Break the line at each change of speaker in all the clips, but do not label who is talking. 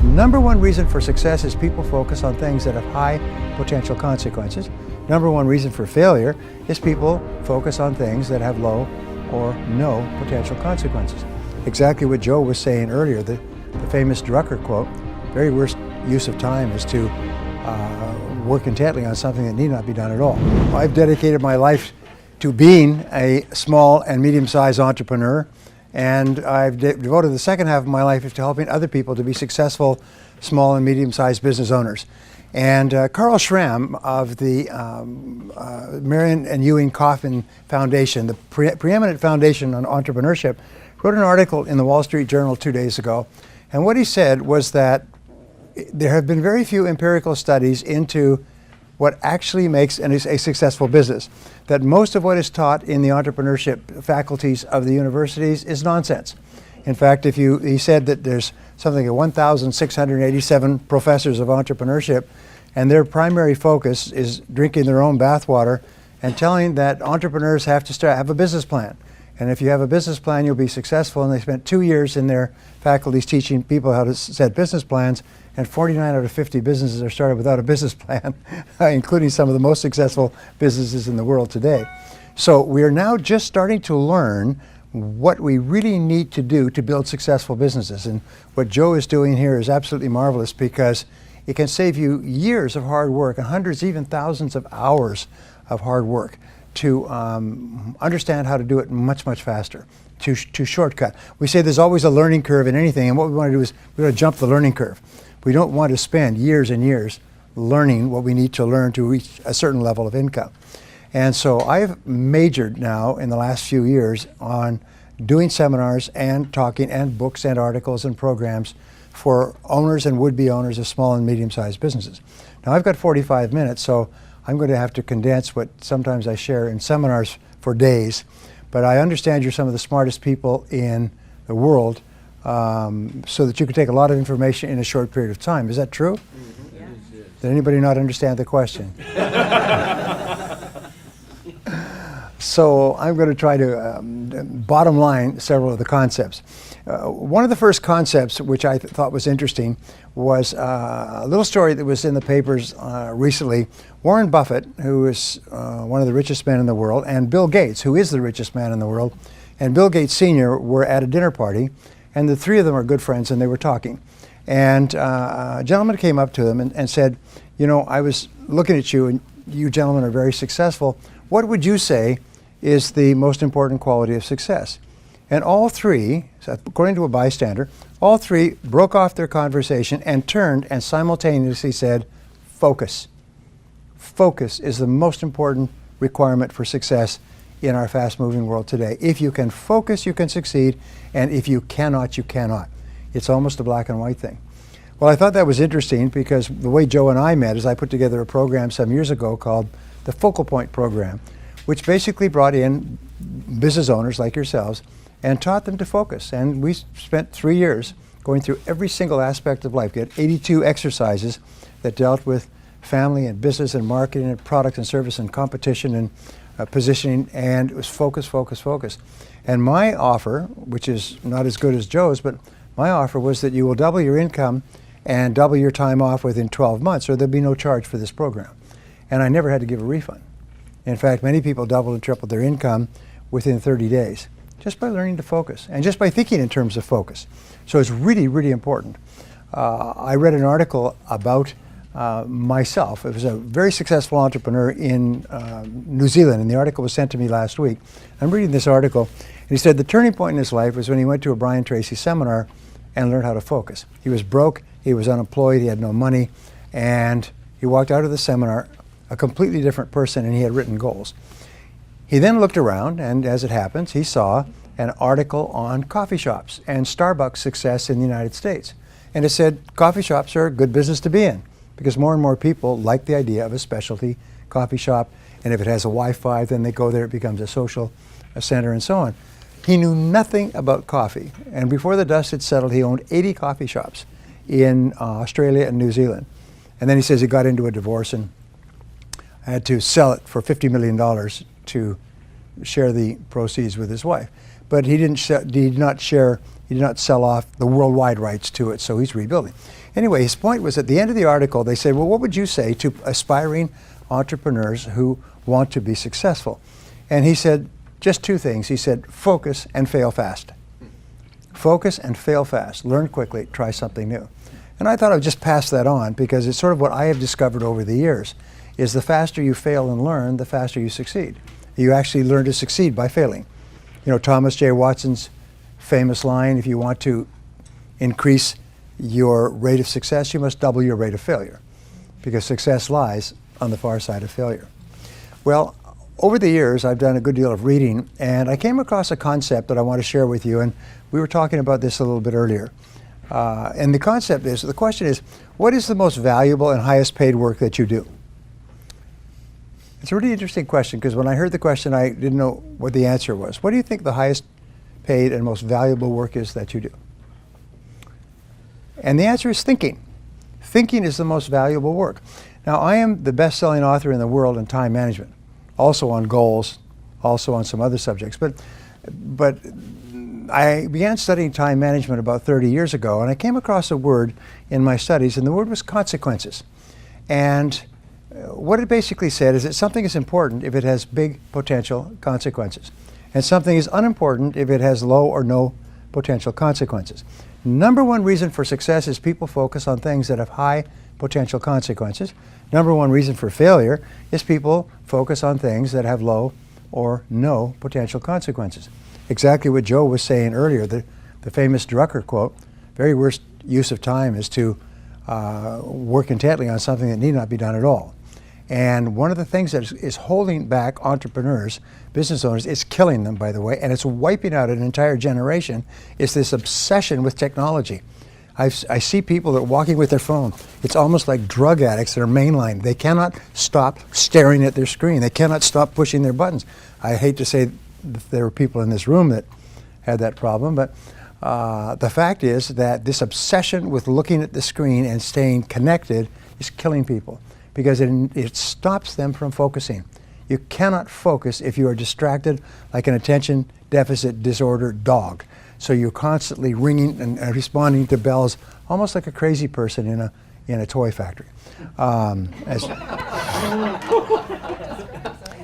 Number one reason for success is people focus on things that have high potential consequences. Number one reason for failure is people focus on things that have low or no potential consequences. Exactly what Joe was saying earlier, the famous Drucker quote, very worst use of time is to work intently on something that need not be done at all. I've dedicated my life to being a small and medium-sized entrepreneur, and I've devoted the second half of my life to helping other people to be successful small and medium-sized business owners. And Carl Schramm of the Marion and Ewing Kauffman Foundation, the preeminent foundation on entrepreneurship, wrote an article in the Wall Street Journal 2 days ago. And what he said was that there have been very few empirical studies into what actually makes a successful business. That most of what is taught in the entrepreneurship faculties of the universities is nonsense. In fact, he said that there's something like 1,687 professors of entrepreneurship, and their primary focus is drinking their own bathwater and telling that entrepreneurs have to have a business plan. And if you have a business plan, you'll be successful. And they spent 2 years in their faculties teaching people how to set business plans, and 49 out of 50 businesses are started without a business plan, including some of the most successful businesses in the world today. So we are now just starting to learn what we really need to do to build successful businesses. And what Joe is doing here is absolutely marvelous, because it can save you years of hard work and hundreds, even thousands of hours of hard work to understand how to do it much, much faster, to shortcut. We say there's always a learning curve in anything, and what we want to do is we want to jump the learning curve. We don't want to spend years and years learning what we need to learn to reach a certain level of income. And so I've majored now in the last few years on doing seminars and talking and books and articles and programs for owners and would-be owners of small and medium-sized businesses. Now I've got 45 minutes, so I'm going to have to condense what sometimes I share in seminars for days, but I understand you're some of the smartest people in the world, so that you can take a lot of information in a short period of time. Is that true?
Mm-hmm. Yeah.
Did anybody not understand the question? So I'm going to try to bottom line several of the concepts. One of the first concepts which I thought was interesting was a little story that was in the papers recently. Warren Buffett, who is one of the richest men in the world, and Bill Gates, who is the richest man in the world, and Bill Gates Sr. were at a dinner party, and the three of them are good friends, and they were talking. And a gentleman came up to them and said, you know, I was looking at you, and you gentlemen are very successful. What would you say is the most important quality of success? And all three, according to a bystander, all three broke off their conversation and turned and simultaneously said, focus. Focus is the most important requirement for success in our fast-moving world today. If you can focus, you can succeed, and if you cannot, you cannot. It's almost a black and white thing. Well, I thought that was interesting, because the way Joe and I met is I put together a program some years ago called the Focal Point Program, which basically brought in business owners like yourselves and taught them to focus. And we spent 3 years going through every single aspect of life. We had 82 exercises that dealt with family and business and marketing and product and service and competition and positioning, and it was focus, focus, focus. And my offer, which is not as good as Joe's, but my offer was that you will double your income and double your time off within 12 months, or there'll be no charge for this program. And I never had to give a refund. In fact, many people doubled and tripled their income within 30 days, just by learning to focus and just by thinking in terms of focus. So it's really, really important. I read an article about myself. It was a very successful entrepreneur in New Zealand, and the article was sent to me last week. I'm reading this article, and he said the turning point in his life was when he went to a Brian Tracy seminar and learned how to focus. He was broke, he was unemployed, he had no money, and he walked out of the seminar a completely different person, and he had written goals. He then looked around, and as it happens, he saw an article on coffee shops and Starbucks success in the United States. And it said coffee shops are a good business to be in, because more and more people like the idea of a specialty coffee shop, and if it has a Wi-Fi, then they go there, it becomes a social center, and so on. He knew nothing about coffee, and before the dust had settled, he owned 80 coffee shops in Australia and New Zealand. And then he says he got into a divorce and had to sell it for $50 million to share the proceeds with his wife. but he did not sell off the worldwide rights to it, so he's rebuilding. Anyway, his point was at the end of the article, they said, well, what would you say to aspiring entrepreneurs who want to be successful? And he said just two things. He said, focus and fail fast. Focus and fail fast. Learn quickly, try something new. And I thought I would just pass that on because it's sort of what I have discovered over the years, is the faster you fail and learn, the faster you succeed. You actually learn to succeed by failing. You know, Thomas J. Watson's famous line, if you want to increase your rate of success, you must double your rate of failure, because success lies on the far side of failure. Well, over the years, I've done a good deal of reading, and I came across a concept that I want to share with you, and we were talking about this a little bit earlier. And the concept is, the question is, what is the most valuable and highest paid work that you do? It's a really interesting question, because when I heard the question, I didn't know what the answer was. What do you think the highest paid and most valuable work is that you do? And the answer is thinking. Thinking is the most valuable work. Now, I am the best-selling author in the world in time management, also on goals, also on some other subjects. But I began studying time management about 30 years ago, and I came across a word in my studies, and the word was consequences. And what it basically said is that something is important if it has big potential consequences, and something is unimportant if it has low or no potential consequences. Number one reason for success is people focus on things that have high potential consequences. Number one reason for failure is people focus on things that have low or no potential consequences. Exactly what Joe was saying earlier, the famous Drucker quote, very worst use of time is to work intently on something that need not be done at all. And one of the things that is holding back entrepreneurs, business owners, it's killing them, by the way, and it's wiping out an entire generation, is this obsession with technology. I see people that are walking with their phone. It's almost like drug addicts that are mainline. They cannot stop staring at their screen. They cannot stop pushing their buttons. I hate to say that there were people in this room that had that problem, but the fact is that this obsession with looking at the screen and staying connected is killing people, because it stops them from focusing. You cannot focus if you are distracted like an attention deficit disorder dog. So you're constantly ringing and responding to bells, almost like a crazy person in a toy factory.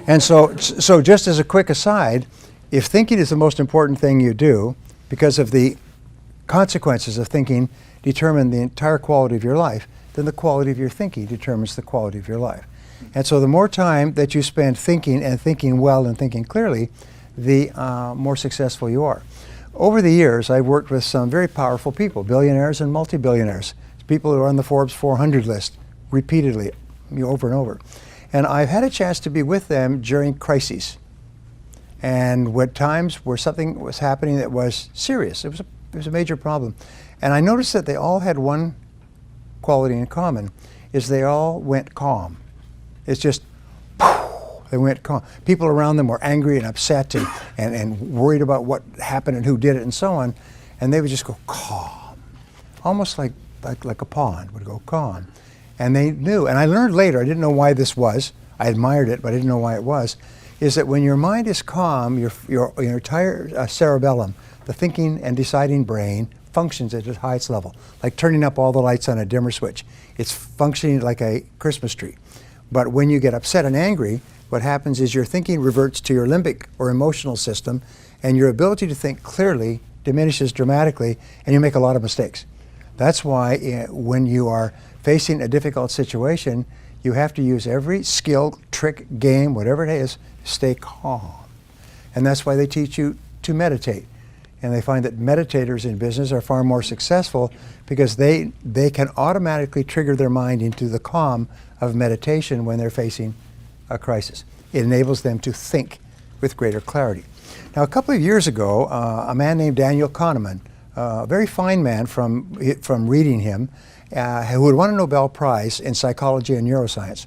And so just as a quick aside, if thinking is the most important thing you do, because of the consequences of thinking determine the entire quality of your life, then the quality of your thinking determines the quality of your life. And so the more time that you spend thinking and thinking well and thinking clearly, the more successful you are. Over the years, I've worked with some very powerful people, billionaires and multi-billionaires, people who are on the Forbes 400 list repeatedly, over and over. And I've had a chance to be with them during crises, and when times where something was happening that was serious. It was a major problem. And I noticed that they all had one quality in common, is they all went calm. It's just, they went calm. People around them were angry and upset and worried about what happened and who did it and so on, and they would just go calm, almost like a pond would go calm. And they knew, and I learned later, I didn't know why this was, I admired it, but I didn't know why it was, is that when your mind is calm, your entire cerebellum, the thinking and deciding brain, functions at its highest level, like turning up all the lights on a dimmer switch. It's functioning like a Christmas tree. But when you get upset and angry, what happens is your thinking reverts to your limbic or emotional system, and your ability to think clearly diminishes dramatically, and you make a lot of mistakes. That's why when you are facing a difficult situation, you have to use every skill, trick, game, whatever it is, stay calm. And that's why they teach you to meditate. And they find that meditators in business are far more successful because they can automatically trigger their mind into the calm of meditation when they're facing a crisis. It enables them to think with greater clarity. Now, a couple of years ago, a man named Daniel Kahneman, a very fine man from reading him, who had won a Nobel Prize in psychology and neuroscience,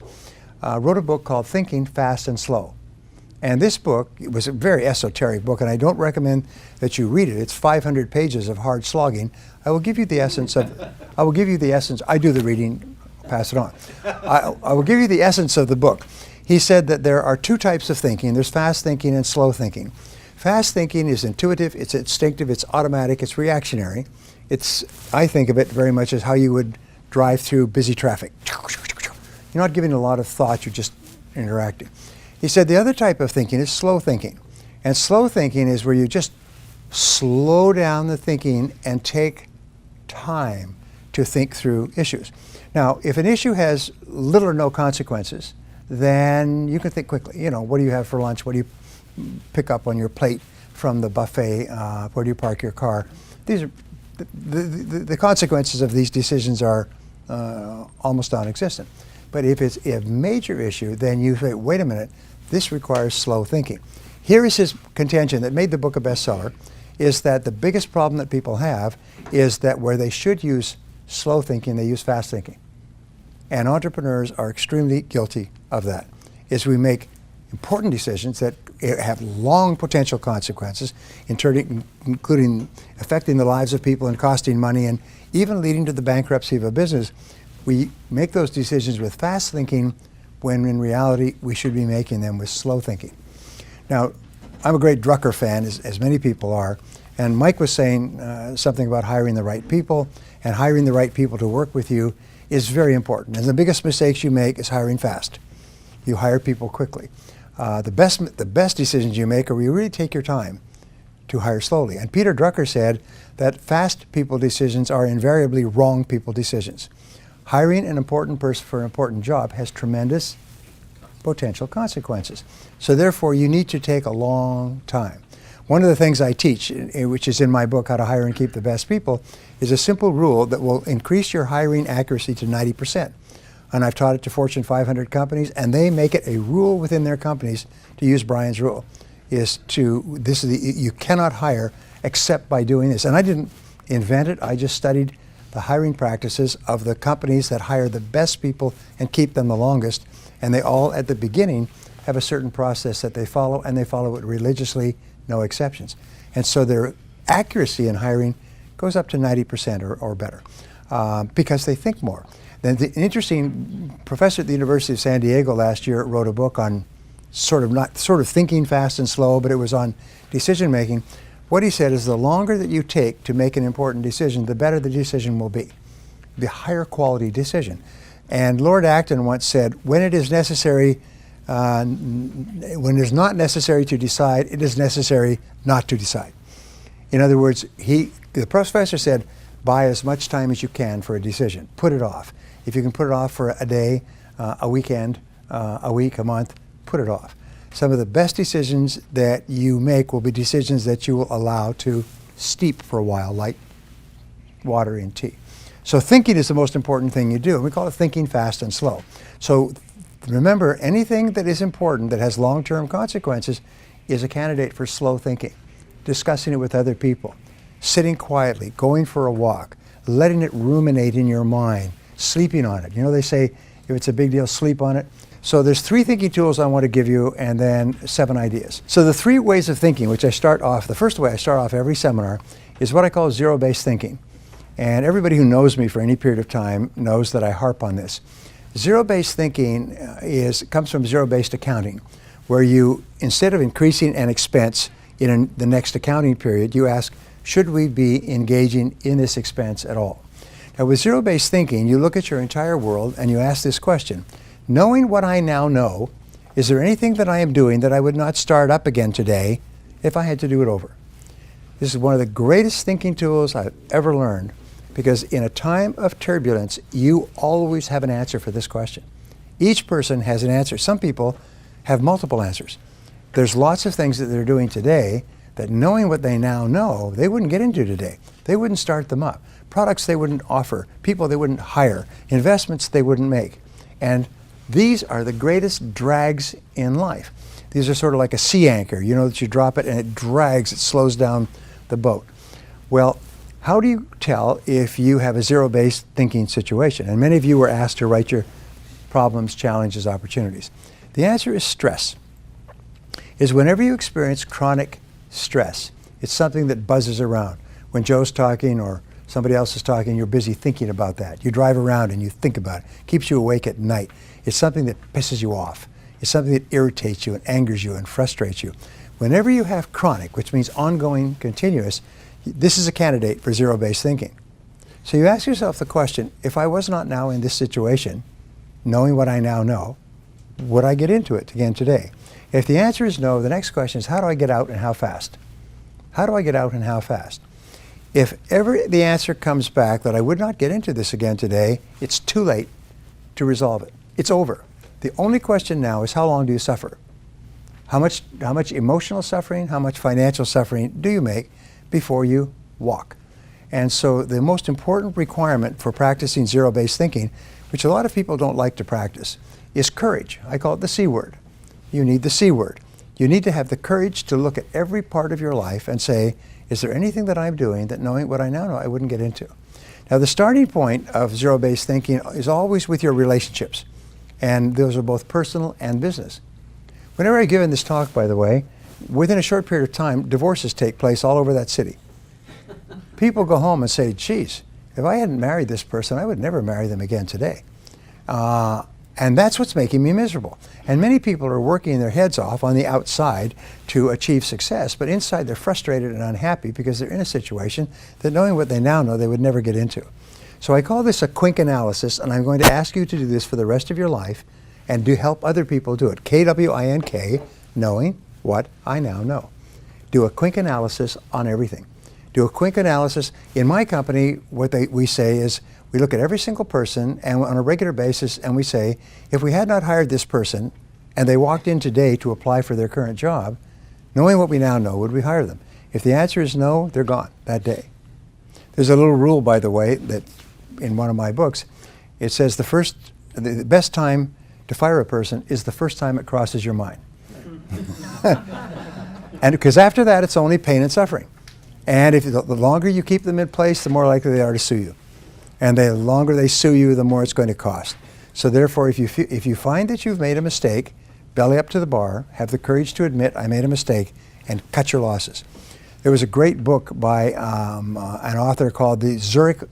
wrote a book called Thinking Fast and Slow. And this book, it was a very esoteric book, and I don't recommend that you read it. It's 500 pages of hard slogging. I will give you the essence. I do the reading, pass it on. I will give you the essence of the book. He said that there are two types of thinking. There's fast thinking and slow thinking. Fast thinking is intuitive, it's instinctive, it's automatic, it's reactionary. I think of it very much as how you would drive through busy traffic. You're not giving a lot of thought, you're just interacting. He said the other type of thinking is slow thinking. And slow thinking is where you just slow down the thinking and take time to think through issues. Now, if an issue has little or no consequences, then you can think quickly. You know, what do you have for lunch? What do you pick up on your plate from the buffet? Where do you park your car? These are the consequences of these decisions are almost non-existent. But if it's a major issue, then you say, wait a minute, this requires slow thinking. Here is his contention that made the book a bestseller, is that the biggest problem that people have is that where they should use slow thinking, they use fast thinking. And entrepreneurs are extremely guilty of that, is we make important decisions that have long potential consequences, including affecting the lives of people and costing money and even leading to the bankruptcy of a business. We make those decisions with fast thinking when in reality we should be making them with slow thinking. Now, I'm a great Drucker fan, as many people are, and Mike was saying something about hiring the right people, and hiring the right people to work with you is very important. And the biggest mistakes you make is hiring fast. You hire people quickly. The best decisions you make are where you really take your time to hire slowly. And Peter Drucker said that fast people decisions are invariably wrong people decisions. Hiring an important person for an important job has tremendous potential consequences. So therefore, you need to take a long time. One of the things I teach, which is in my book, How to Hire and Keep the Best People, is a simple rule that will increase your hiring accuracy to 90%. And I've taught it to Fortune 500 companies, and they make it a rule within their companies to use Brian's rule. You cannot hire except by doing this. And I didn't invent it, I just studied the hiring practices of the companies that hire the best people and keep them the longest. And they all, at the beginning, have a certain process that they follow, and they follow it religiously, no exceptions. And so their accuracy in hiring goes up to 90% or better because they think more. Then the interesting professor at the University of San Diego last year wrote a book on sort of thinking fast and slow, but it was on decision making. What he said is the longer that you take to make an important decision, the better the decision will be, the higher quality decision. And Lord Acton once said, when it is necessary, when it is not necessary to decide, it is necessary not to decide. In other words, the professor said, buy as much time as you can for a decision. Put it off. If you can put it off for a day, a weekend, a week, a month, put it off. Some of the best decisions that you make will be decisions that you will allow to steep for a while, like water in tea. So thinking is the most important thing you do, and we call it thinking fast and slow. So remember, anything that is important that has long-term consequences is a candidate for slow thinking. Discussing it with other people, sitting quietly, going for a walk, letting it ruminate in your mind, sleeping on it. You know, they say if it's a big deal, sleep on it. So there's 3 thinking tools I want to give you, and then 7 ideas. So the 3 ways of thinking, which the first way I start off every seminar, is what I call zero-based thinking. And everybody who knows me for any period of time knows that I harp on this. Zero-based thinking comes from zero-based accounting, where you, instead of increasing an expense in the next accounting period, you ask, should we be engaging in this expense at all? Now with zero-based thinking, you look at your entire world and you ask this question: knowing what I now know, is there anything that I am doing that I would not start up again today if I had to do it over? This is one of the greatest thinking tools I've ever learned, because in a time of turbulence, you always have an answer for this question. Each person has an answer. Some people have multiple answers. There's lots of things that they're doing today that, knowing what they now know, they wouldn't get into today. They wouldn't start them up. Products they wouldn't offer, people they wouldn't hire, investments they wouldn't make. And these are the greatest drags in life. These are sort of like a sea anchor. You know that you drop it and it drags, it slows down the boat. Well, how do you tell if you have a zero-based thinking situation? And many of you were asked to write your problems, challenges, opportunities. The answer is stress. Is whenever you experience chronic stress, it's something that buzzes around. When Joe's talking or somebody else is talking, you're busy thinking about that. You drive around and you think about it. Keeps you awake at night. It's something that pisses you off. It's something that irritates you and angers you and frustrates you. Whenever you have chronic, which means ongoing, continuous, this is a candidate for zero-based thinking. So you ask yourself the question, if I was not now in this situation, knowing what I now know, would I get into it again today? If the answer is no, the next question is, how do I get out and how fast? How do I get out and how fast? If ever the answer comes back that I would not get into this again today, it's too late to resolve it. It's over. The only question now is, how long do you suffer? How much emotional suffering, how much financial suffering do you make before you walk? And so the most important requirement for practicing zero-based thinking, which a lot of people don't like to practice, is courage. I call it the C word. You need the C word. You need to have the courage to look at every part of your life and say, is there anything that I'm doing that, knowing what I now know, I wouldn't get into? Now, the starting point of zero-based thinking is always with your relationships. And those are both personal and business. Whenever I've given this talk, by the way, within a short period of time, divorces take place all over that city. People go home and say, geez, if I hadn't married this person, I would never marry them again today. And that's what's making me miserable. And many people are working their heads off on the outside to achieve success, but inside they're frustrated and unhappy because they're in a situation that, knowing what they now know, they would never get into. So I call this a Quink analysis, and I'm going to ask you to do this for the rest of your life and do help other people do it. K-W-I-N-K, knowing what I now know. Do a Quink analysis on everything. Do a Quink analysis. In my company, what we say is, we look at every single person and on a regular basis, and we say, if we had not hired this person and they walked in today to apply for their current job, knowing what we now know, would we hire them? If the answer is no, they're gone that day. There's a little rule, by the way, that in one of my books, it says the best time to fire a person is the first time it crosses your mind. And because after that, it's only pain and suffering. And if the longer you keep them in place, the more likely they are to sue you. And the longer they sue you, the more it's going to cost. So therefore, if you find that you've made a mistake, belly up to the bar, have the courage to admit, I made a mistake, and cut your losses. There was a great book by an author called the Zurich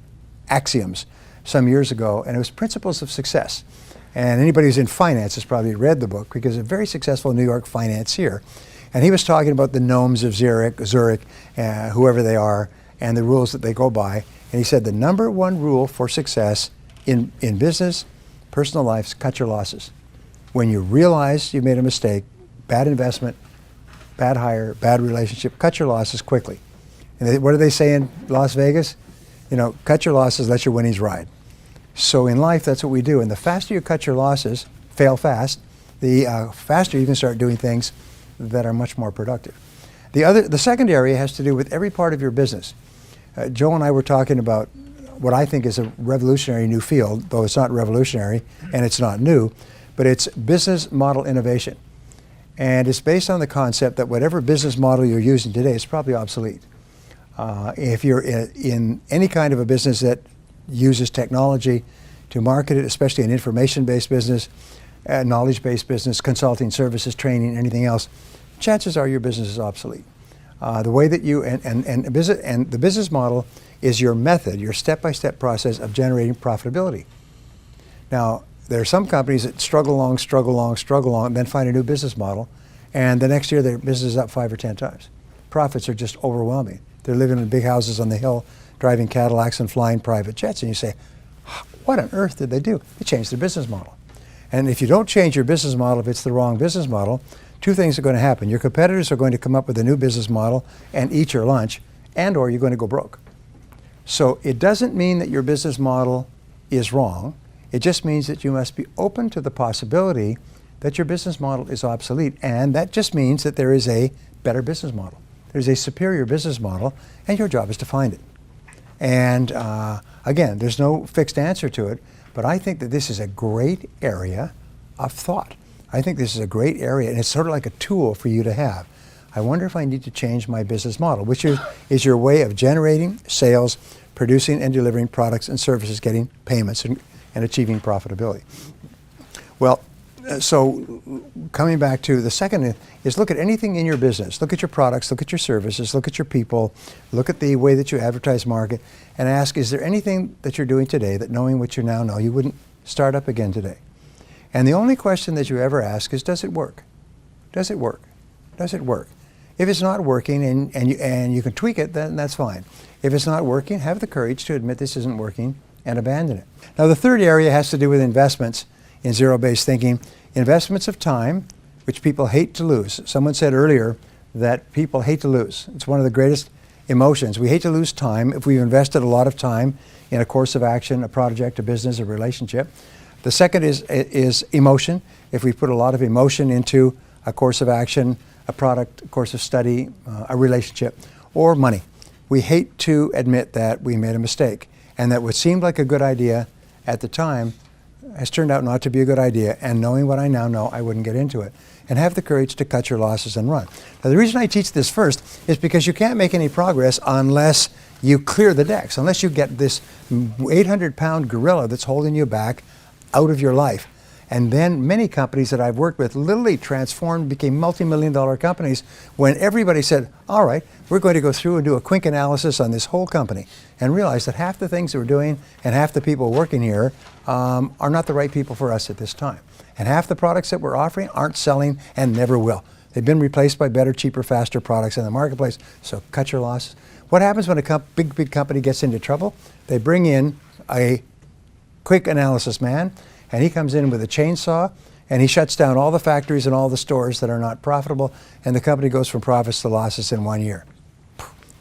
Axioms some years ago, and it was Principles of Success. And anybody who's in finance has probably read the book, because a very successful New York financier. And he was talking about the gnomes of Zurich, whoever they are, and the rules that they go by. And he said the number one rule for success in business, personal life, is cut your losses. When you realize you made a mistake, bad investment, bad hire, bad relationship, cut your losses quickly. And what do they say in Las Vegas? You know, cut your losses, let your winnings ride. So in life, that's what we do. And the faster you cut your losses, fail fast, the faster you can start doing things that are much more productive. The second area has to do with every part of your business. Joe and I were talking about what I think is a revolutionary new field, though it's not revolutionary and it's not new, but it's business model innovation. And it's based on the concept that whatever business model you're using today is probably obsolete. If you're in any kind of a business that uses technology to market it, especially an information-based business, knowledge-based business, consulting services, training, anything else, chances are your business is obsolete. The way that you, and the business model is your method, your step-by-step process of generating profitability. Now, there are some companies that struggle along, and then find a new business model, and the next year their business is up 5 or 10 times. Profits are just overwhelming. They're living in big houses on the hill, driving Cadillacs and flying private jets, and you say, what on earth did they do? They changed their business model. And if you don't change your business model, if it's the wrong business model, two things are going to happen. Your competitors are going to come up with a new business model and eat your lunch, and or you're going to go broke. So it doesn't mean that your business model is wrong. It just means that you must be open to the possibility that your business model is obsolete, and that just means that there is a better business model. There's a superior business model, and your job is to find it. And again, there's no fixed answer to it, but I think that this is a great area of thought. I think this is a great area, and it's sort of like a tool for you to have. I wonder if I need to change my business model, which is your way of generating sales, producing and delivering products and services, getting payments, and achieving profitability. Well, so coming back to the second is look at anything in your business. Look at your products, look at your services, look at your people, look at the way that you advertise, market, and ask, is there anything that you're doing today that, knowing what you now know, you wouldn't start up again today? And the only question that you ever ask is, does it work? Does it work? Does it work? If it's not working and you can tweak it, then that's fine. If it's not working, have the courage to admit this isn't working and abandon it. Now the third area has to do with investments in zero-based thinking. Investments of time, which people hate to lose. Someone said earlier that people hate to lose. It's one of the greatest emotions. We hate to lose time if we've invested a lot of time in a course of action, a project, a business, a relationship. The second is emotion. If we put a lot of emotion into a course of action, a product, a course of study, a relationship, or money. We hate to admit that we made a mistake and that what seemed like a good idea at the time has turned out not to be a good idea, and knowing what I now know, I wouldn't get into it. And have the courage to cut your losses and run. Now the reason I teach this first is because you can't make any progress unless you clear the decks, unless you get this 800-pound gorilla that's holding you back out of your life. And then many companies that I've worked with literally transformed, became multi-million-dollar companies when everybody said, all right, we're going to go through and do a quick analysis on this whole company and realize that half the things that we're doing and half the people working here are not the right people for us at this time. And half the products that we're offering aren't selling and never will. They've been replaced by better, cheaper, faster products in the marketplace, so cut your losses. What happens when a big company gets into trouble? They bring in a quick analysis man, and he comes in with a chainsaw, and he shuts down all the factories and all the stores that are not profitable, and the company goes from profits to losses in 1 year.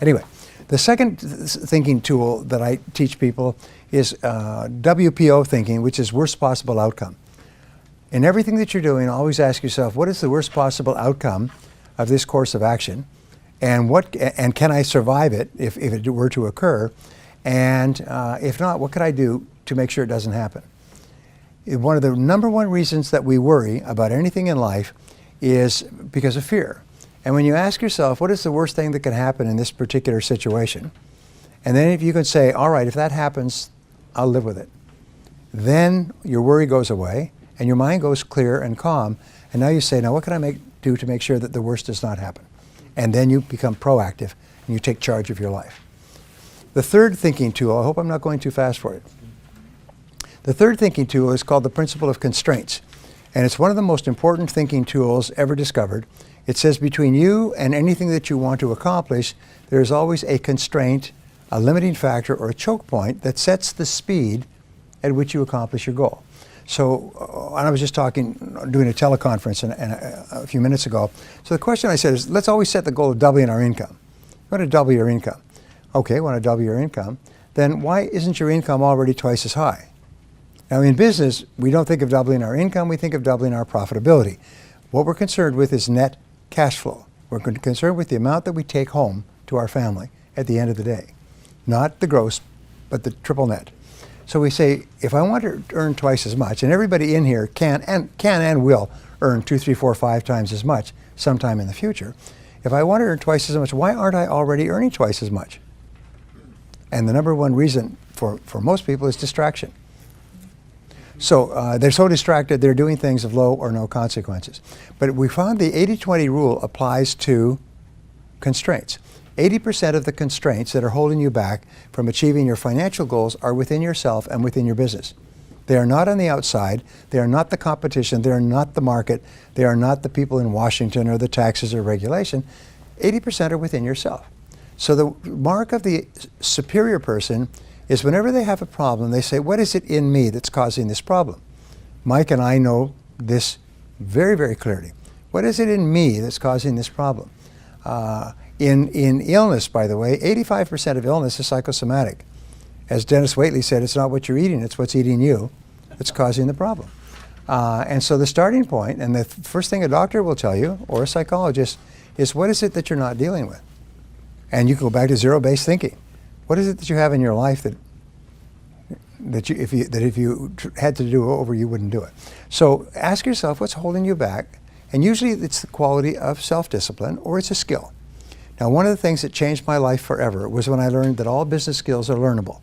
Anyway, the second thinking tool that I teach people is WPO thinking, which is worst possible outcome. In everything that you're doing, always ask yourself, what is the worst possible outcome of this course of action? And can I survive it if it were to occur? And if not, what could I do to make sure it doesn't happen? One of the number one reasons that we worry about anything in life is because of fear. And when you ask yourself, what is the worst thing that can happen in this particular situation? And then if you can say, all right, if that happens, I'll live with it. Then your worry goes away and your mind goes clear and calm. And now you say, now what can I do to make sure that the worst does not happen? And then you become proactive and you take charge of your life. The third thinking tool, I hope I'm not going too fast for you. The third thinking tool is called the principle of constraints. And it's one of the most important thinking tools ever discovered. It says between you and anything that you want to accomplish, there is always a constraint, a limiting factor, or a choke point that sets the speed at which you accomplish your goal. So I was just doing a teleconference a few minutes ago. So the question I said is, let's always set the goal of doubling our income. You want to double your income. Okay, want to double your income. Then why isn't your income already twice as high? Now in business, we don't think of doubling our income, we think of doubling our profitability. What we're concerned with is net cash flow. We're concerned with the amount that we take home to our family at the end of the day. Not the gross, but the triple net. So we say, if I want to earn twice as much, and everybody in here can and will earn 2, 3, 4, 5 times as much sometime in the future. If I want to earn twice as much, why aren't I already earning twice as much? And the number one reason for most people is distraction. So they're so distracted, they're doing things of low or no consequences. But we found the 80-20 rule applies to constraints. 80% of the constraints that are holding you back from achieving your financial goals are within yourself and within your business. They are not on the outside. They are not the competition. They are not the market. They are not the people in Washington or the taxes or regulation. 80% are within yourself. So the mark of the superior person is whenever they have a problem, they say, what is it in me that's causing this problem? Mike and I know this very, very clearly. What is it in me that's causing this problem? In illness, by the way, 85% of illness is psychosomatic. As Dennis Waitley said, it's not what you're eating, it's what's eating you that's causing the problem. And so the starting point, and the first thing a doctor will tell you, or a psychologist, is what is it that you're not dealing with? And you can go back to zero-based thinking. What is it that you have in your life that if you had to do over, you wouldn't do it? So ask yourself what's holding you back, and usually it's the quality of self-discipline or it's a skill. Now, one of the things that changed my life forever was when I learned that all business skills are learnable.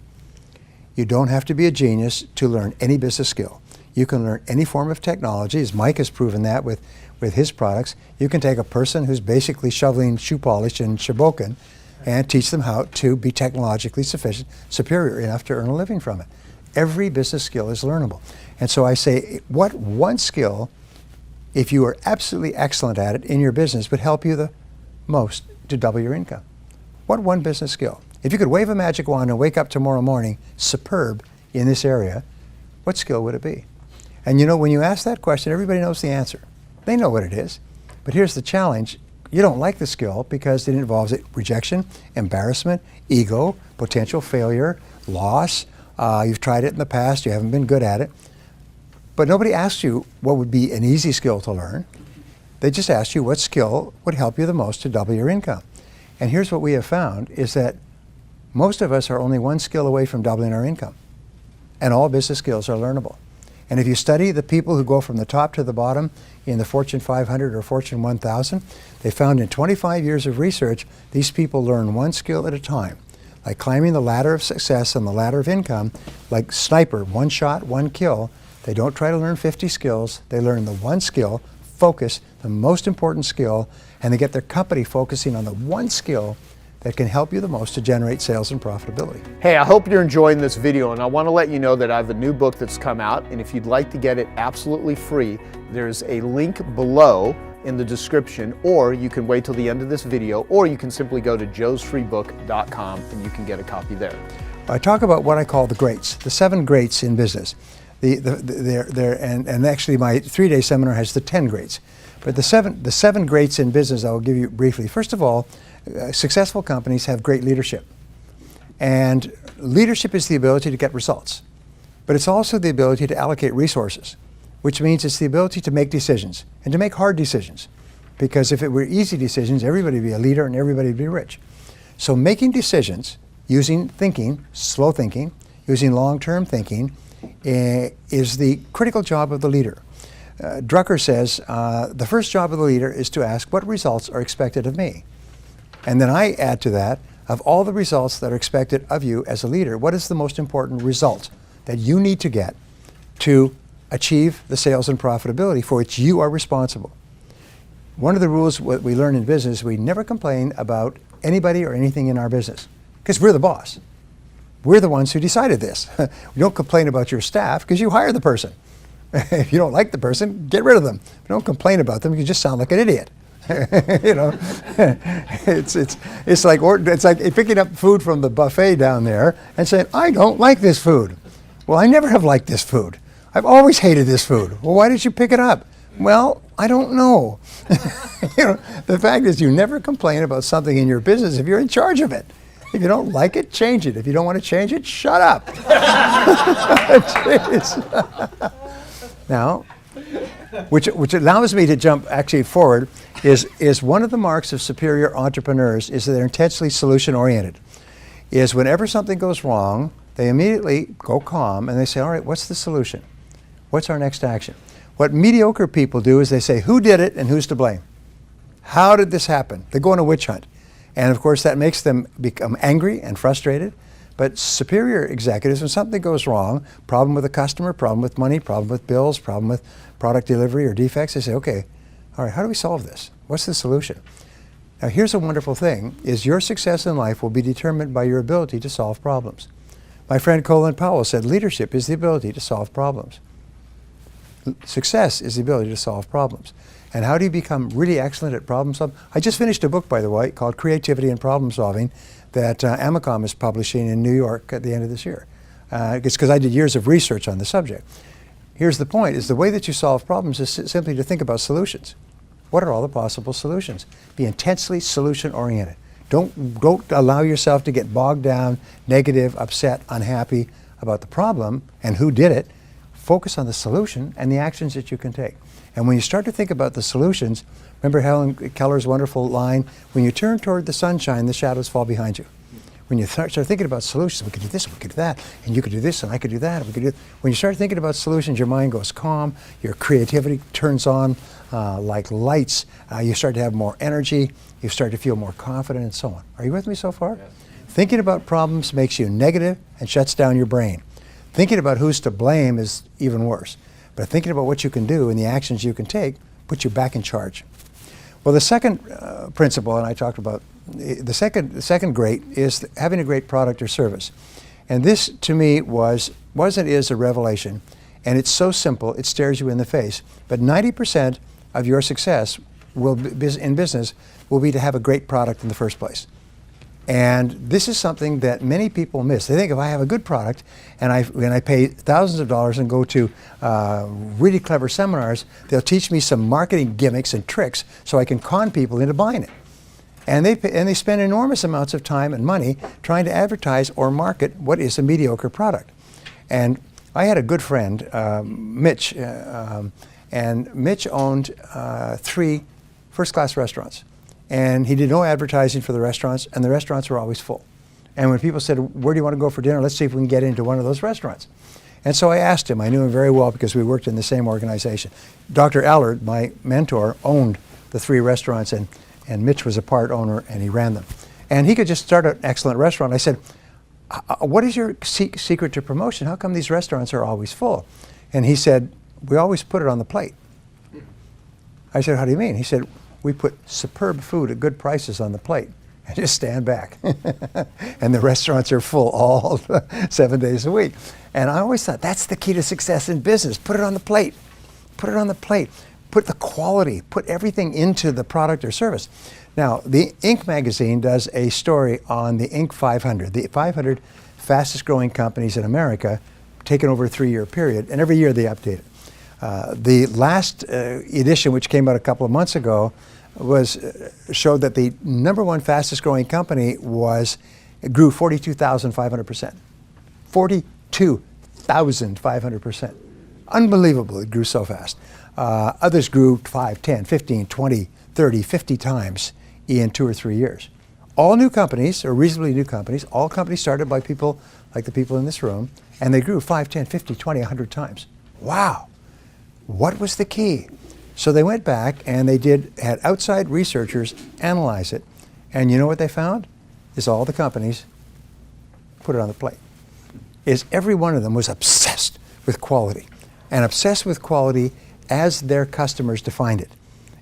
You don't have to be a genius to learn any business skill. You can learn any form of technology, as Mike has proven that with his products. You can take a person who's basically shoveling shoe polish in Shabokin and teach them how to be technologically superior enough to earn a living from it. Every business skill is learnable. And so I say, what one skill, if you are absolutely excellent at it in your business, would help you the most to double your income? What one business skill? If you could wave a magic wand and wake up tomorrow morning superb in this area, what skill would it be? And you know, when you ask that question, everybody knows the answer. They know what it is. But here's the challenge. You don't like the skill because it involves rejection, embarrassment, ego, potential failure, loss. You've tried it in the past, you haven't been good at it. But nobody asked you what would be an easy skill to learn. They just asked you what skill would help you the most to double your income. And here's what we have found is that most of us are only one skill away from doubling our income. And all business skills are learnable. And if you study the people who go from the top to the bottom in the Fortune 500 or Fortune 1000, they found in 25 years of research, these people learn one skill at a time. Like climbing the ladder of success and the ladder of income, like sniper, one shot, one kill. They don't try to learn 50 skills. They learn the one skill, focus, the most important skill, and they get their company focusing on the one skill that can help you the most to generate sales and profitability.
Hey, I hope you're enjoying this video, and I want to let you know that I have a new book that's come out, and if you'd like to get it absolutely free, there's a link below in the description, or you can wait till the end of this video, or you can simply go to joesfreebook.com and you can get a copy there.
I talk about what I call the greats, the 7 greats in business. And actually my 3-day seminar has the 10 greats. But the seven greats in business I will give you briefly. First of all, successful companies have great leadership. And leadership is the ability to get results. But it's also the ability to allocate resources, which means it's the ability to make decisions and to make hard decisions. Because if it were easy decisions, everybody would be a leader and everybody would be rich. So making decisions using thinking, slow thinking, using long-term thinking, is the critical job of the leader. Drucker says, the first job of the leader is to ask what results are expected of me. And then I add to that, of all the results that are expected of you as a leader, what is the most important result that you need to get to achieve the sales and profitability for which you are responsible? One of the rules what we learn in business, we never complain about anybody or anything in our business because we're the boss. We're the ones who decided this. We don't complain about your staff because you hire the person. If you don't like the person, get rid of them. Don't complain about them. You just sound like an idiot. You know, it's like picking up food from the buffet down there and saying, I don't like this food. Well, I never have liked this food. I've always hated this food. Well, why did you pick it up? Well, I don't know. You know, the fact is you never complain about something in your business if you're in charge of it. If you don't like it, change it. If you don't want to change it, shut up. Now, which allows me to jump actually forward, is one of the marks of superior entrepreneurs is that they're intensely solution-oriented. Is whenever something goes wrong, they immediately go calm and they say, all right, what's the solution? What's our next action? What mediocre people do is they say, who did it and who's to blame? How did this happen? They go on a witch hunt. And of course that makes them become angry and frustrated. But superior executives, when something goes wrong, problem with a customer, problem with money, problem with bills, problem with product delivery or defects, they say, okay, all right, how do we solve this? What's the solution? Now here's a wonderful thing, is your success in life will be determined by your ability to solve problems. My friend Colin Powell said, leadership is the ability to solve problems. Success is the ability to solve problems. And how do you become really excellent at problem solving? I just finished a book, by the way, called Creativity and Problem Solving that Amicom is publishing in New York at the end of this year. It's because I did years of research on the subject. Here's the point, is the way that you solve problems is simply to think about solutions. What are all the possible solutions? Be intensely solution-oriented. Don't allow yourself to get bogged down, negative, upset, unhappy about the problem and who did it. Focus on the solution and the actions that you can take. And when you start to think about the solutions, remember Helen Keller's wonderful line, when you turn toward the sunshine, the shadows fall behind you. When you start thinking about solutions, we could do this, we could do that, and you could do this, and I could do that, and we could do. When you start thinking about solutions, your mind goes calm, your creativity turns on like lights, you start to have more energy, you start to feel more confident, and so on. Are you with me so far? Yes. Thinking about problems makes you negative and shuts down your brain. Thinking about who's to blame is even worse. But thinking about what you can do and the actions you can take puts you back in charge. Well, the second principle, and I talked about, the second great is having a great product or service. And this, to me, was and is a revelation. And it's so simple, it stares you in the face. But 90% of your success in business will be to have a great product in the first place. And this is something that many people miss. They think if I have a good product and I pay thousands of dollars and go to really clever seminars, they'll teach me some marketing gimmicks and tricks so I can con people into buying it. And they spend enormous amounts of time and money trying to advertise or market what is a mediocre product. And I had a good friend, Mitch, and Mitch owned 3 first-class restaurants. And he did no advertising for the restaurants, and the restaurants were always full. And when people said, where do you want to go for dinner? Let's see if we can get into one of those restaurants. And so I asked him. I knew him very well because we worked in the same organization. Dr. Allard, my mentor, owned the 3 restaurants, and Mitch was a part owner, and he ran them. And he could just start an excellent restaurant. I said, what is your secret to promotion? How come these restaurants are always full? And he said, we always put it on the plate. I said, how do you mean? He said, we put superb food at good prices on the plate and just stand back. And the restaurants are full all 7 days a week. And I always thought that's the key to success in business. Put it on the plate. Put it on the plate. Put the quality, put everything into the product or service. Now, the Inc. magazine does a story on the Inc. 500, the 500 fastest growing companies in America, taken over a 3-year period, and every year they update it. The last edition, which came out a couple of months ago, showed that the #1 fastest growing company grew 42,500%. 42,500%. Unbelievable, it grew so fast. Others grew 5, 10, 15, 20, 30, 50 times in 2 or 3 years. All new companies, or reasonably new companies, all companies started by people like the people in this room, and they grew 5, 10, 50, 20, 100 times. Wow. What was the key? So they went back and had outside researchers analyze it, and you know what they found? Is all the companies put it on the plate. Every one of them was obsessed with quality, and obsessed with quality as their customers defined it.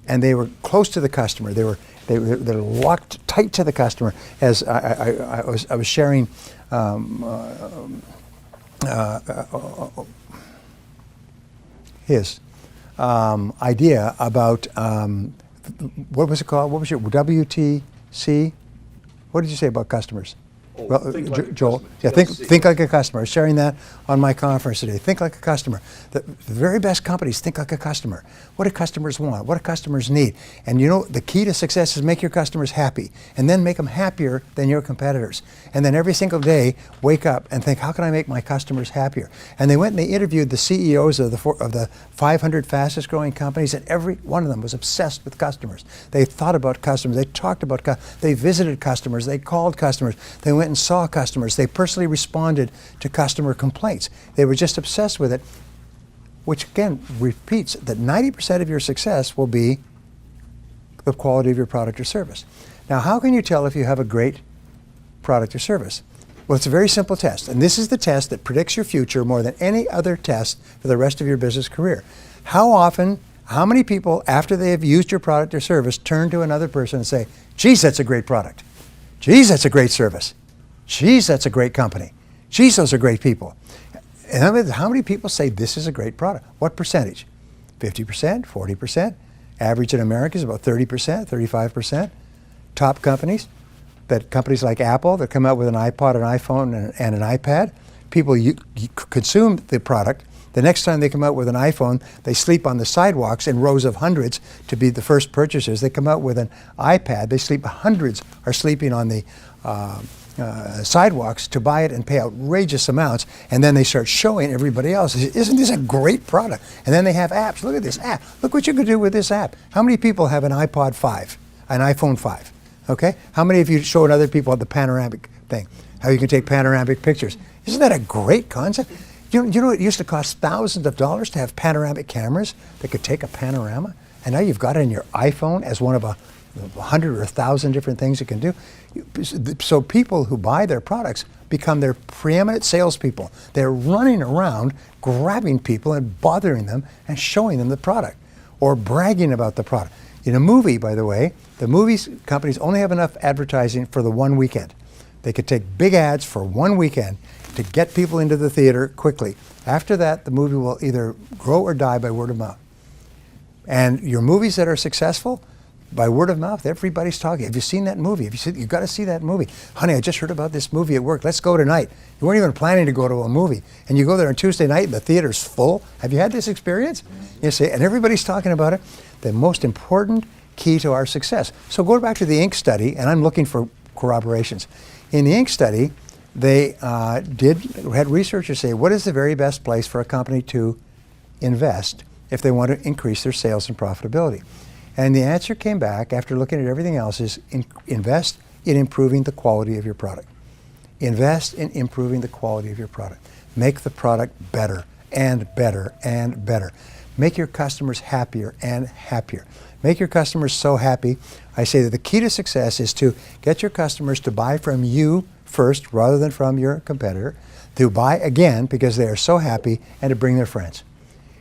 And they were close to the customer. They're locked tight to the customer. As I was sharing his idea about what was it called? What was your WTC? What did you say about customers?
Oh,
Well,
think like a
Joel,
customer.
yeah,
TLC.
think like a customer. Sharing that on my conference today. Think like a customer. The very best companies think like a customer. What do customers want? What do customers need? And you know, the key to success is make your customers happy, and then make them happier than your competitors. And then every single day, wake up and think, how can I make my customers happier? And they went and they interviewed the CEOs of the 500 fastest growing companies, and every one of them was obsessed with customers. They thought about customers. They talked about they visited customers. They called customers. They went and saw customers. They personally responded to customer complaints. They were just obsessed with it, which again repeats that 90% of your success will be the quality of your product or service. Now, how can you tell if you have a great product or service? Well, it's a very simple test, and this is the test that predicts your future more than any other test for the rest of your business career. How many people, after they have used your product or service, turn to another person and say, geez, that's a great product. Geez, that's a great service. Geez, that's a great company. Geez, those are great people. And how many people say this is a great product? What percentage? 50%, 40%? Average in America is about 30%, 35%. Top companies like Apple that come out with an iPod, an iPhone, and an iPad, people consume the product. The next time they come out with an iPhone, they sleep on the sidewalks in rows of hundreds to be the first purchasers. They come out with an iPad, hundreds are sleeping on the sidewalks to buy it and pay outrageous amounts, and then they start showing everybody else, isn't this a great product? And then they have apps. Look at this app. Look what you can do with this app. How many people have an iPod 5, an iPhone 5? Okay? How many of you showing other people the panoramic thing? How you can take panoramic pictures. Isn't that a great concept? You know it used to cost thousands of dollars to have panoramic cameras that could take a panorama? And now you've got it in your iPhone as one of 100 or 1,000 different things it can do. So people who buy their products become their preeminent salespeople. They're running around grabbing people and bothering them and showing them the product or bragging about the product. In a movie, by the way, the movie companies only have enough advertising for the one weekend. They could take big ads for one weekend to get people into the theater quickly. After that, the movie will either grow or die by word of mouth. And your movies that are successful, by word of mouth, everybody's talking. Have you seen that movie? You've got to see that movie. Honey, I just heard about this movie at work. Let's go tonight. You weren't even planning to go to a movie. And you go there on Tuesday night and the theater's full. Have you had this experience? You see, and everybody's talking about it. The most important key to our success. So go back to the Inc. study, and I'm looking for corroborations. In the Inc. study, they had researchers say, what is the very best place for a company to invest if they want to increase their sales and profitability? And the answer came back after looking at everything else is invest in improving the quality of your product. Invest in improving the quality of your product. Make the product better and better and better. Make your customers happier and happier. Make your customers so happy. I say that the key to success is to get your customers to buy from you first rather than from your competitor, to buy again because they are so happy, and to bring their friends.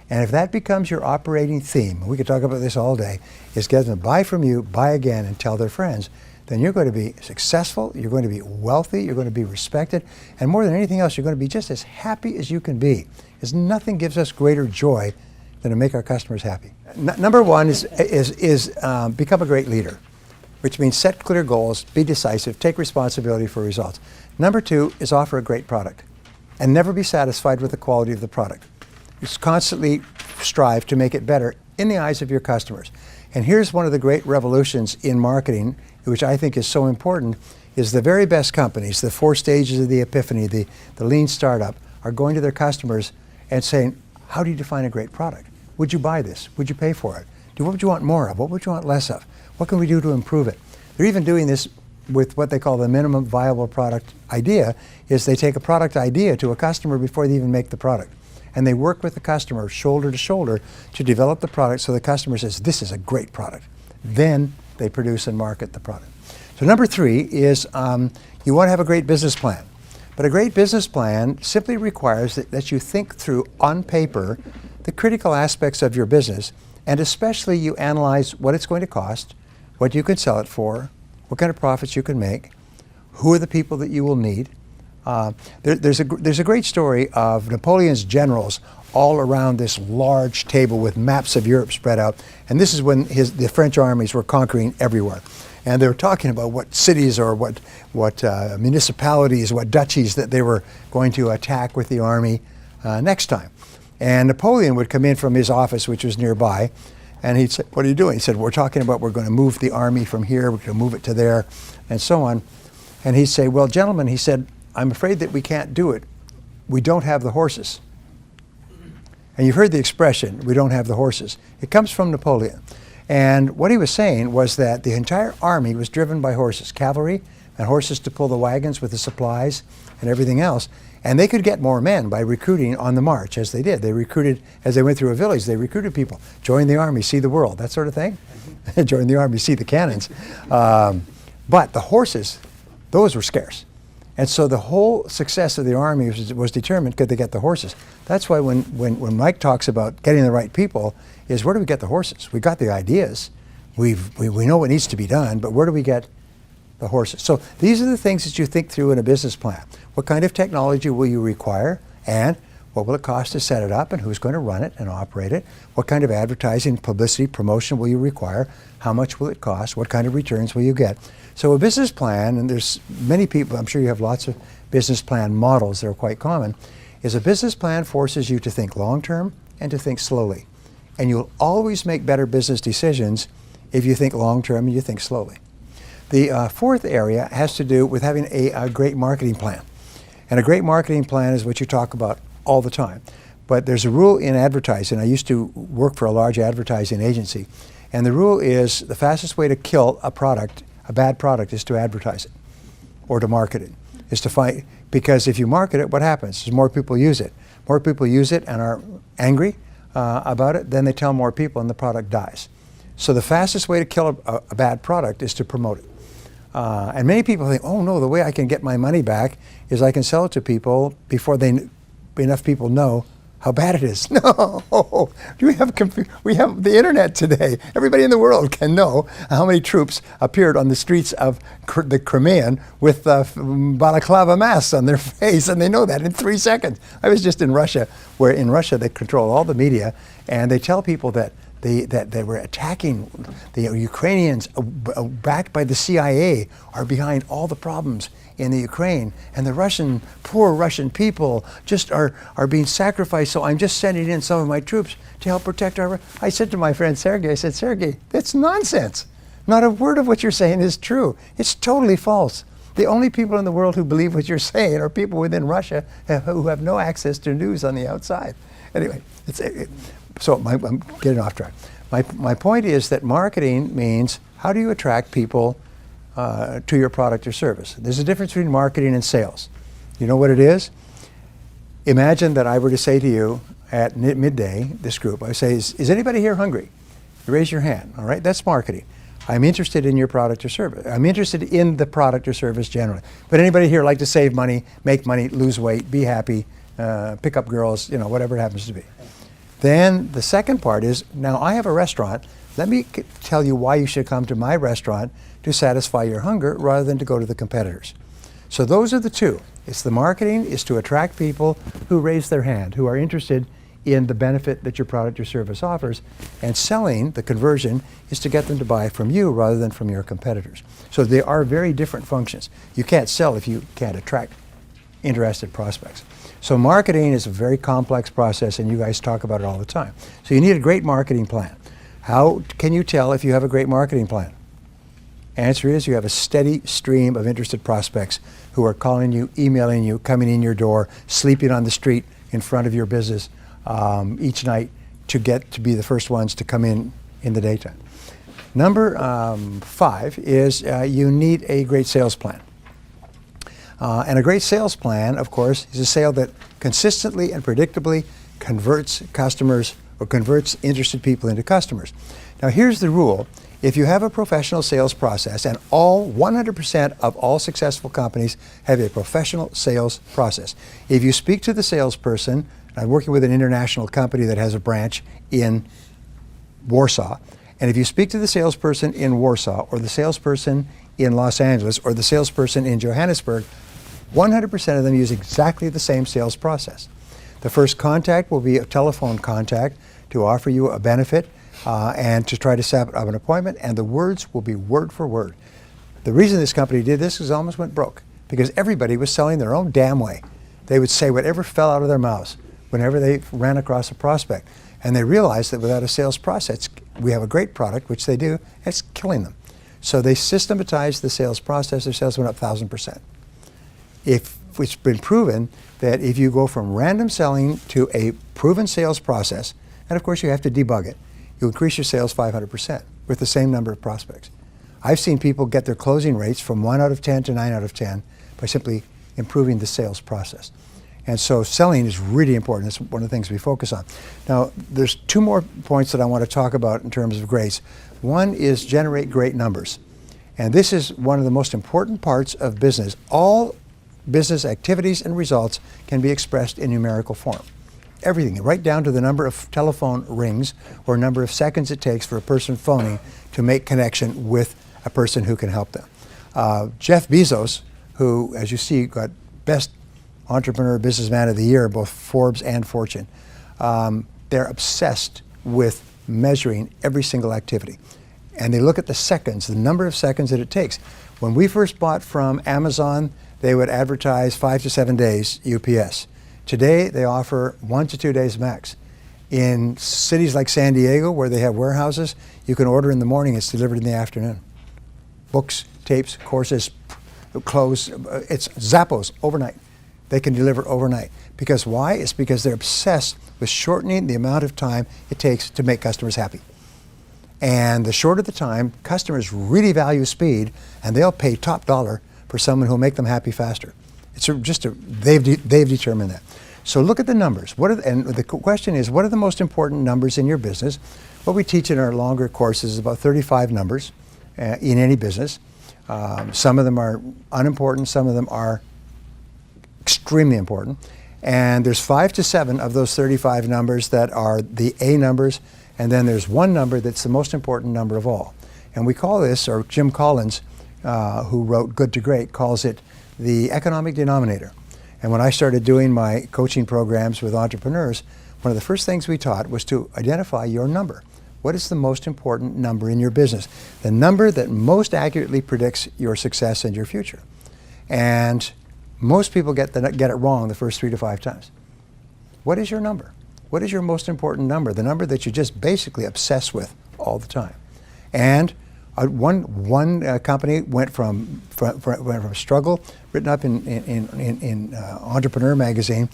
And if that becomes your operating theme, we could talk about this all day, is get them to buy from you, buy again, and tell their friends, then you're going to be successful, you're going to be wealthy, you're going to be respected, and more than anything else, you're going to be just as happy as you can be. Because nothing gives us greater joy than to make our customers happy. Number one is become a great leader, which means set clear goals, be decisive, take responsibility for results. Number two is offer a great product and never be satisfied with the quality of the product. Just constantly strive to make it better in the eyes of your customers. And here's one of the great revolutions in marketing, which I think is so important, is the very best companies, the 4 stages of the epiphany, the lean startup, are going to their customers and saying, how do you define a great product? Would you buy this? Would you pay for it? What would you want more of? What would you want less of? What can we do to improve it? They're even doing this with what they call the minimum viable product idea, is they take a product idea to a customer before they even make the product. And they work with the customer shoulder to shoulder to develop the product so the customer says, this is a great product. Then they produce and market the product. So number 3 is you want to have a great business plan. But a great business plan simply requires that you think through on paper the critical aspects of your business, and especially you analyze what it's going to cost, what you can sell it for, what kind of profits you can make, who are the people that you will need. There's a great story of Napoleon's generals all around this large table with maps of Europe spread out, and this is when the French armies were conquering everywhere. And they were talking about what cities or what municipalities, what duchies that they were going to attack with the army next time. And Napoleon would come in from his office, which was nearby, and he'd say, what are you doing? He said, we're talking about we're going to move the army from here, we're going to move it to there, and so on. And he'd say, well, gentlemen, he said, I'm afraid that we can't do it. We don't have the horses. And you've heard the expression, we don't have the horses. It comes from Napoleon. And what he was saying was that the entire army was driven by horses, cavalry, and horses to pull the wagons with the supplies and everything else. And they could get more men by recruiting on the march, as they did. They recruited, as they went through a village, they recruited people. Join the army, see the world, that sort of thing. Join the army, see the cannons. But the horses, those were scarce. And so the whole success of the army was determined, could they get the horses? That's why when Mike talks about getting the right people, is where do we get the horses? We got the ideas, we know what needs to be done, but where do we get the horses? So these are the things that you think through in a business plan. What kind of technology will you require, and what will it cost to set it up, and who's going to run it and operate it? What kind of advertising, publicity, promotion will you require? How much will it cost? What kind of returns will you get? So a business plan, and there's many people, I'm sure you have lots of business plan models that are quite common, is a business plan forces you to think long-term and to think slowly. And you'll always make better business decisions if you think long-term and you think slowly. The fourth area has to do with having a great marketing plan. And a great marketing plan is what you talk about all the time. But there's a rule in advertising. I used to work for a large advertising agency. And the rule is the fastest way to kill a product, a bad product, is to advertise it or to market it. Is to find, because if you market it, what happens? More people use it. More people use it and are angry about it, then they tell more people and the product dies. So the fastest way to kill a bad product is to promote it. And many people think, oh no, the way I can get my money back is I can sell it to people before enough people know how bad it is. No, we have the internet today. Everybody in the world can know how many troops appeared on the streets of the Crimean with balaclava masks on their face, and they know that in 3 seconds. I was just in Russia, where in Russia they control all the media, and they tell people that that they were attacking the Ukrainians, backed by the CIA, are behind all the problems in the Ukraine, and the poor Russian people just are being sacrificed. So I'm just sending in some of my troops to help protect our. I said to my friend Sergei, I said, Sergei, that's nonsense. Not a word of what you're saying is true. It's totally false. The only people in the world who believe what you're saying are people within Russia who have no access to news on the outside. Anyway, I'm getting off track. My point is that marketing means how do you attract people to your product or service. There's a difference between marketing and sales. You know what it is? Imagine that I were to say to you at midday, this group, I say, is anybody here hungry? You raise your hand, all right? That's marketing. I'm interested in your product or service. I'm interested in the product or service generally. But anybody here like to save money, make money, lose weight, be happy, pick up girls, whatever it happens to be. Then the second part is, now I have a restaurant. Let me tell you why you should come to my restaurant to satisfy your hunger rather than to go to the competitors. So those are the two. It's the marketing is to attract people who raise their hand, who are interested in the benefit that your product or service offers, and selling, the conversion, is to get them to buy from you rather than from your competitors. So they are very different functions. You can't sell if you can't attract interested prospects. So marketing is a very complex process, and you guys talk about it all the time. So you need a great marketing plan. How can you tell if you have a great marketing plan? Answer is you have a steady stream of interested prospects who are calling you, emailing you, coming in your door, sleeping on the street in front of your business each night to get to be the first ones to come in the daytime. Number 5 is you need a great sales plan. And a great sales plan, of course, is a sale that consistently and predictably converts customers or converts interested people into customers. Now here's the rule. If you have a professional sales process, and 100% of all successful companies have a professional sales process. If you speak to the salesperson, I'm working with an international company that has a branch in Warsaw, and if you speak to the salesperson in Warsaw or the salesperson in Los Angeles or the salesperson in Johannesburg, 100% of them use exactly the same sales process. The first contact will be a telephone contact to offer you a benefit and to try to set up an appointment, and the words will be word for word. The reason this company did this is it almost went broke because everybody was selling their own damn way. They would say whatever fell out of their mouths whenever they ran across a prospect. And they realized that without a sales process, we have a great product, which they do, and it's killing them. So they systematized the sales process. Their sales went up 1,000%. It's been proven that if you go from random selling to a proven sales process, and of course you have to debug it, you increase your sales 500% with the same number of prospects. I've seen people get their closing rates from 1 out of 10 to 9 out of 10 by simply improving the sales process. And so selling is really important. That's one of the things we focus on. Now, there's 2 more points that I want to talk about in terms of grades. One is generate great numbers. And this is one of the most important parts of business. All business activities and results can be expressed in numerical form. Everything, right down to the number of telephone rings or number of seconds it takes for a person phoning to make connection with a person who can help them. Jeff Bezos, who, as you see, got Best Entrepreneur Businessman of the Year, both Forbes and Fortune. They're obsessed with measuring every single activity. And they look at the seconds, the number of seconds that it takes. When we first bought from Amazon, they would advertise 5 to 7 days UPS. Today, they offer 1 to 2 days max. In cities like San Diego, where they have warehouses, you can order in the morning, it's delivered in the afternoon. Books, tapes, courses, clothes, it's Zappos overnight. They can deliver overnight. Because why? It's because they're obsessed with shortening the amount of time it takes to make customers happy. And the shorter the time, customers really value speed, and they'll pay top dollar for someone who'll make them happy faster. They've determined that. So look at the numbers. And the question is, what are the most important numbers in your business? What we teach in our longer courses is about 35 numbers in any business. Some of them are unimportant, some of them are extremely important. And there's 5 to 7 of those 35 numbers that are the A numbers, and then there's one number that's the most important number of all. And we call this, or Jim Collins, who wrote Good to Great, calls it the economic denominator. And when I started doing my coaching programs with entrepreneurs, one of the first things we taught was to identify your number. What is the most important number in your business? The number that most accurately predicts your success and your future. And most people get it wrong the first 3 to 5 times. What is your number? What is your most important number? The number that you just basically obsess with all the time. And one company went from struggle, written up in Entrepreneur magazine,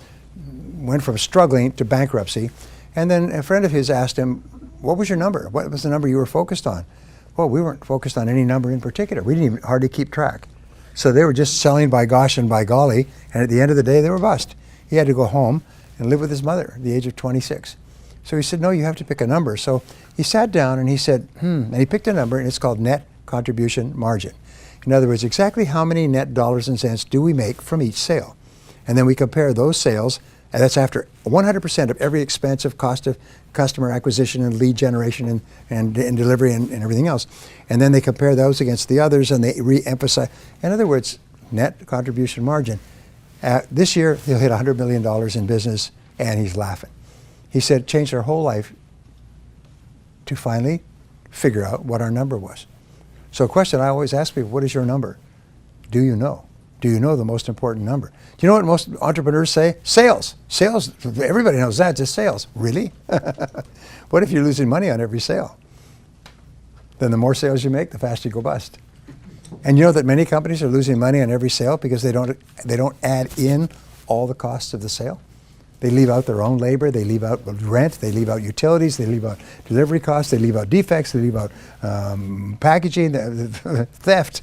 went from struggling to bankruptcy. And then a friend of his asked him, what was your number? What was the number you were focused on? Well, we weren't focused on any number in particular. We didn't even hardly keep track. So they were just selling by gosh and by golly, and at the end of the day, they were bust. He had to go home and live with his mother at the age of 26. So he said, no, you have to pick a number. So he sat down and he said, and he picked a number, and it's called net contribution margin. In other words, exactly how many net dollars and cents do we make from each sale? And then we compare those sales, and that's after 100% of every expense of cost of customer acquisition and lead generation and delivery and everything else. And then they compare those against the others, and they re-emphasize. In other words, net contribution margin. This year, he'll hit $100 million in business, and he's laughing. He said, changed our whole life to finally figure out what our number was. So a question I always ask people, what is your number? Do you know? Do you know the most important number? Do you know what most entrepreneurs say? Sales. Sales, everybody knows that, just sales. Really? What if you're losing money on every sale? Then the more sales you make, the faster you go bust. And you know that many companies are losing money on every sale because they don't add in all the costs of the sale. They leave out their own labor, they leave out rent, they leave out utilities, they leave out delivery costs, they leave out defects, they leave out packaging, theft.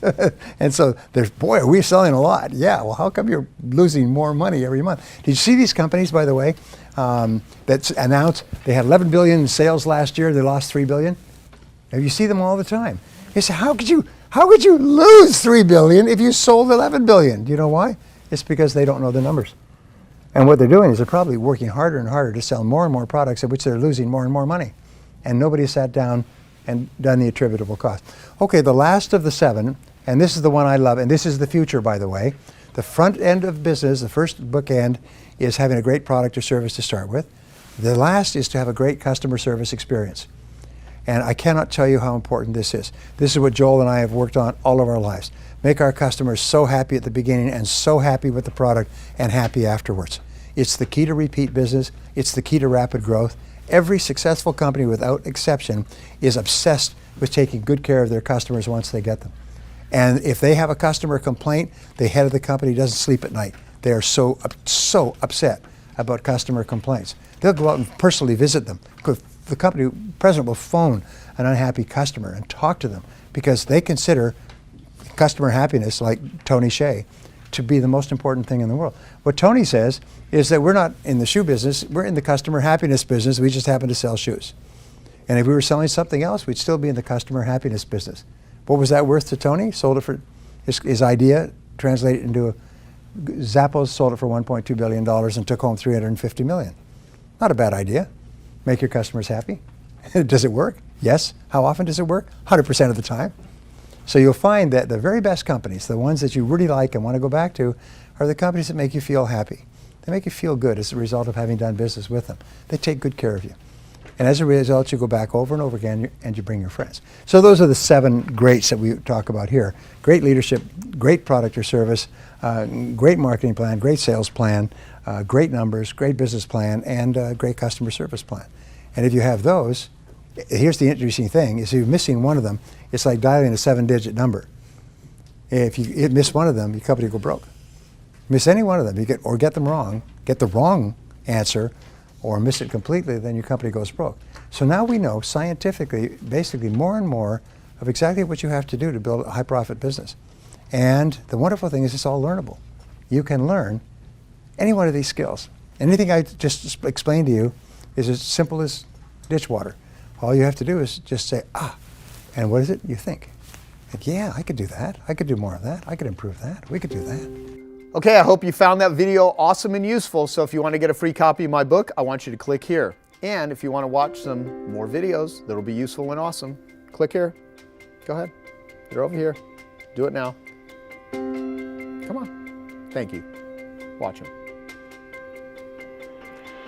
And so there's, boy, are we selling a lot? Yeah, well, how come you're losing more money every month? Did you see these companies, by the way, that announced they had 11 billion in sales last year, they lost 3 billion? You see them all the time. You say, how could you lose 3 billion if you sold 11 billion? Do you know why? It's because they don't know the numbers. And what they're doing is they're probably working harder and harder to sell more and more products at which they're losing more and more money. And nobody sat down and done the attributable cost. Okay, the last of the 7, and this is the one I love, and this is the future, by the way. The front end of business, the first bookend, is having a great product or service to start with. The last is to have a great customer service experience. And I cannot tell you how important this is. This is what Joel and I have worked on all of our lives. Make our customers so happy at the beginning and so happy with the product and happy afterwards. It's the key to repeat business. It's the key to rapid growth. Every successful company, without exception, is obsessed with taking good care of their customers once they get them. And if they have a customer complaint, the head of the company doesn't sleep at night. They are so upset about customer complaints. They'll go out and personally visit them. The company president will phone an unhappy customer and talk to them because they consider customer happiness, like Tony Hsieh, to be the most important thing in the world. What Tony says is that we're not in the shoe business, we're in the customer happiness business, we just happen to sell shoes. And if we were selling something else, we'd still be in the customer happiness business. What was that worth to Tony? Sold it for, his idea translated into Zappos sold it for $1.2 billion and took home $350 million. Not a bad idea. Make your customers happy. Does it work? Yes. How often does it work? 100% of the time. So you'll find that the very best companies, the ones that you really like and want to go back to, are the companies that make you feel happy. They make you feel good as a result of having done business with them. They take good care of you. And as a result, you go back over and over again and you bring your friends. So those are the 7 greats that we talk about here. Great leadership, great product or service, great marketing plan, great sales plan, great numbers, great business plan, and great customer service plan. And if you have those, here's the interesting thing, is if you're missing one of them, it's like dialing a 7-digit number. If you miss one of them, your company will go broke. Miss any one of them, get them wrong, get the wrong answer, or miss it completely, then your company goes broke. So now we know scientifically, basically more and more of exactly what you have to do to build a high profit business. And the wonderful thing is it's all learnable. You can learn any one of these skills. Anything I just explained to you is as simple as ditch water. All you have to do is just say, and what is it? You think. Like, yeah, I could do that. I could do more of that. I could improve that. We could do that.
Okay, I hope you found that video awesome and useful. So if you want to get a free copy of my book, I want you to click here. And if you want to watch some more videos that'll be useful and awesome, click here. Go ahead. They're over here. Do it now. Come on. Thank you. Watch them.